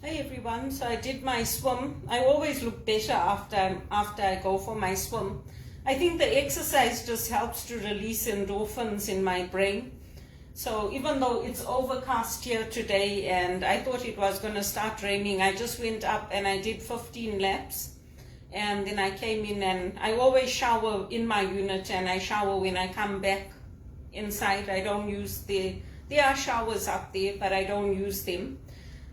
Hey everyone, so I did my swim. I always look better after I go for my swim. I think the exercise just helps to release endorphins in my brain. So even though it's overcast here today and I thought it was going to start raining, I just went up and I did 15 laps. And then I came in, and I always shower in my unit, and I shower when I come back inside. I don't use there are showers up there, but I don't use them.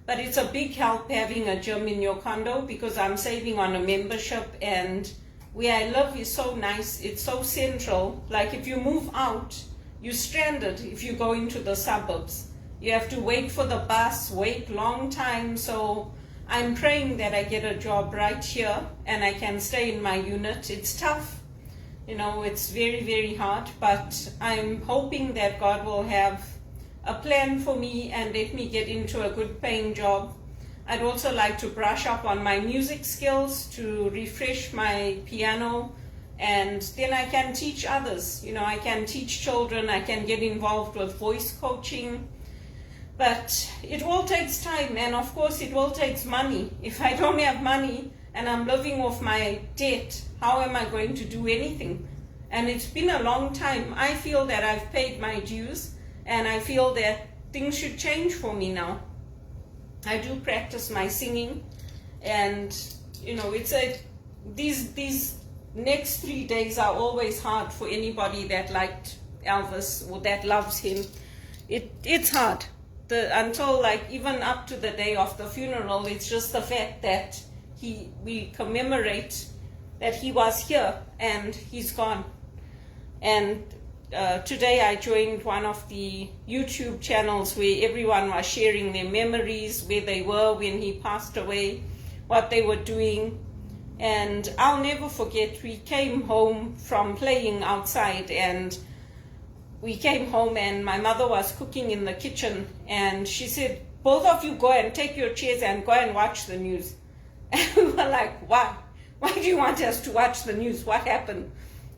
But it's a big help having a gym in your condo, because I'm saving on a membership, and where I live is so nice. It's so central. Like if you move out, you're stranded if you go into the suburbs. You have to wait for the bus, wait long time. So I'm praying that I get a job right here and I can stay in my unit. It's tough. It's very, very hard, but I'm hoping that God will have a plan for me and let me get into a good paying job. I'd also like to brush up on my music skills, to refresh my piano, and then I can teach others. I can teach children, I can get involved with voice coaching. But it all takes time, and of course it all takes money. If I don't have money and I'm living off my debt, how am I going to do anything? And it's been a long time. I feel that I've paid my dues, and I feel that things should change for me now. I do practice my singing, and these next 3 days are always hard for anybody that liked Elvis or that loves him. It's hard. Until even up to the day of the funeral, it's just the fact that we commemorate that he was here and he's gone. And today I joined one of the YouTube channels where everyone was sharing their memories, where they were when he passed away, what they were doing. And I'll never forget, we came home from playing outside, and we came home and my mother was cooking in the kitchen, and she said, both of you go and take your chairs and go and watch the news. And we were like, why? Why do you want us to watch the news? What happened?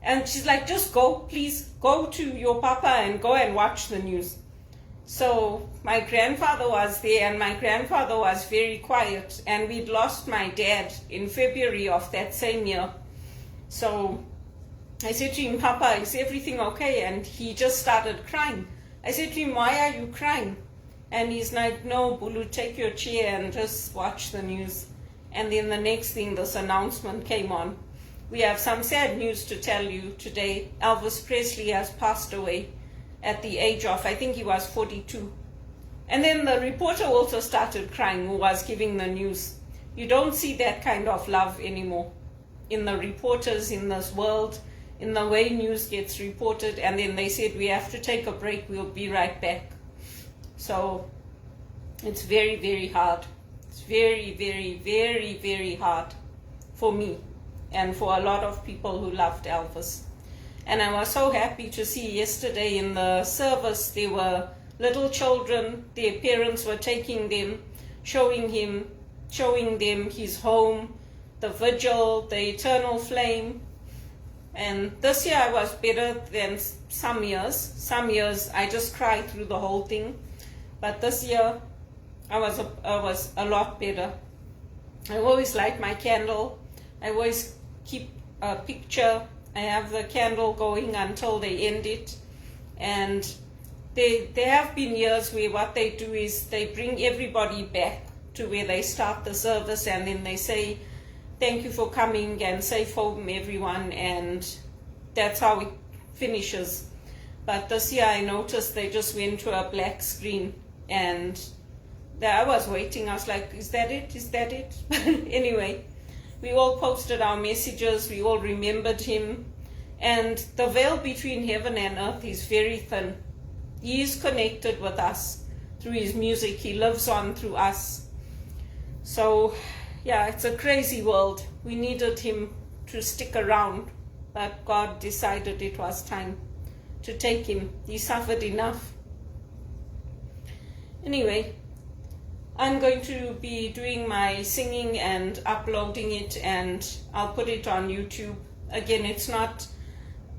And she's like, just go, please, go to your papa and go and watch the news. So my grandfather was there, and my grandfather was very quiet, and we'd lost my dad in February of that same year. So I said to him, Papa, is everything okay? And he just started crying. I said to him, why are you crying? And he's like, no, Bulu, take your chair and just watch the news. And then the next thing, this announcement came on. We have some sad news to tell you today. Elvis Presley has passed away at the age of, I think he was 42. And then the reporter also started crying, who was giving the news. You don't see that kind of love anymore in the reporters in this world, in the way news gets reported. And then they said, we have to take a break, we'll be right back. So it's very, very hard. It's very, very, very, very hard for me and for a lot of people who loved Elvis. And I was so happy to see yesterday in the service, there were little children, their parents were taking them, showing them his home, the vigil, the eternal flame. And this year I was better than some years. Some years I just cried through the whole thing. But this year I was a lot better. I always light my candle. I always keep a picture. I have the candle going until they end it. And there have been years where what they do is they bring everybody back to where they start the service, and then they say, thank you for coming and safe home everyone, and that's how it finishes. But this year I noticed they just went to a black screen, and I was waiting. I was like, is that it? Is that it? Anyway, we all posted our messages, we all remembered him, and the veil between heaven and earth is very thin. He is connected with us through his music. He lives on through us. So yeah, it's a crazy world. We needed him to stick around, but God decided it was time to take him. He suffered enough. Anyway, I'm going to be doing my singing and uploading it, and I'll put it on YouTube. Again, it's not,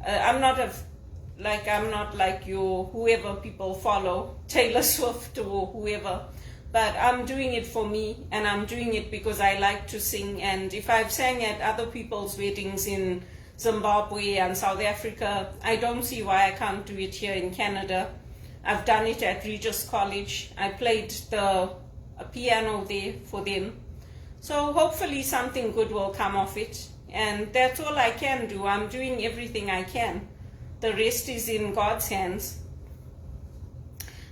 I'm not like your whoever people follow, Taylor Swift or whoever. But I'm doing it for me, and I'm doing it because I like to sing. And if I've sang at other people's weddings in Zimbabwe and South Africa, I don't see why I can't do it here in Canada. I've done it at Regis College. I played the piano there for them. So hopefully something good will come of it. And that's all I can do. I'm doing everything I can. The rest is in God's hands.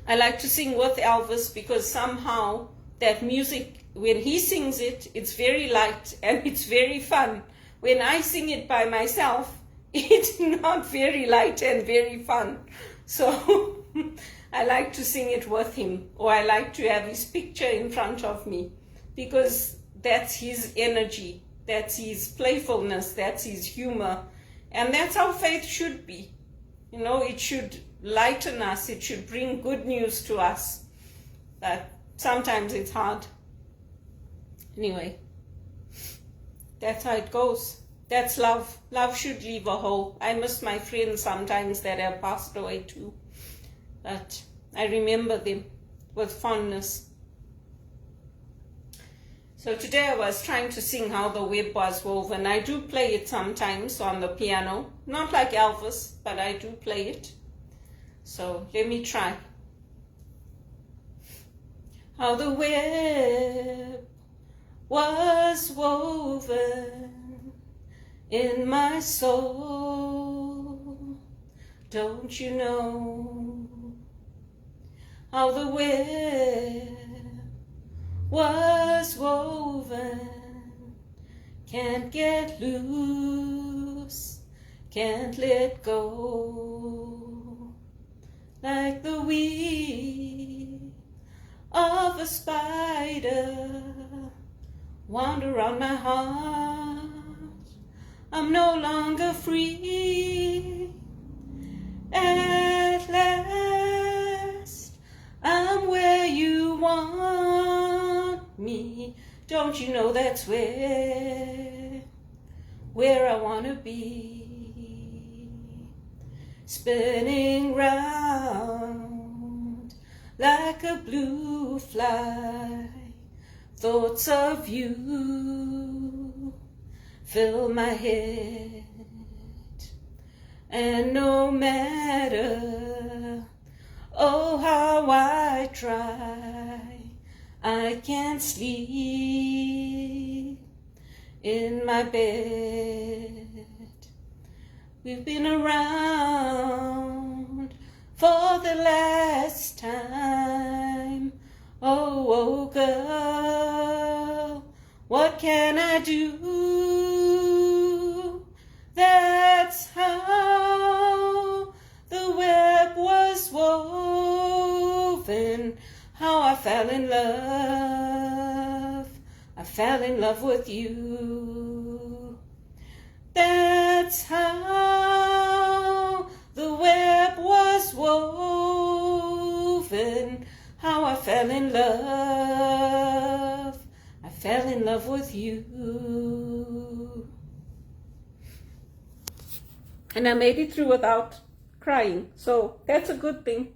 I like to sing with Elvis because somehow that music, when he sings it, it's very light and it's very fun. When I sing it by myself, it's not very light and very fun. So I like to sing it with him, or I like to have his picture in front of me, because that's his energy, that's his playfulness, that's his humor, and that's how faith should be. You know, it should lighten us, it should bring good news to us, but sometimes it's hard. Anyway, that's how it goes. That's love. Love should leave a hole. I miss my friends sometimes that have passed away too, but I remember them with fondness. So today I was trying to sing How the Web Was Woven. I do play it sometimes on the piano, not like Elvis, but I do play it. So let me try. How the web was woven in my soul, don't you know? How the web was woven, can't get loose, can't let go, like the weave of a spider wound around my heart. I'm no longer free. At last, I'm where you want me. Don't you know that's where I want to be? Spinning round like a blue fly, thoughts of you fill my head, and no matter, oh how I try, I can't sleep in my bed. We've been around for the last time. Oh, girl, what can I do? That's how the web was woven. How I fell in love. I fell in love with you. That's how the web was woven. How I fell in love. I fell in love with you. And I made it through without crying. So that's a good thing.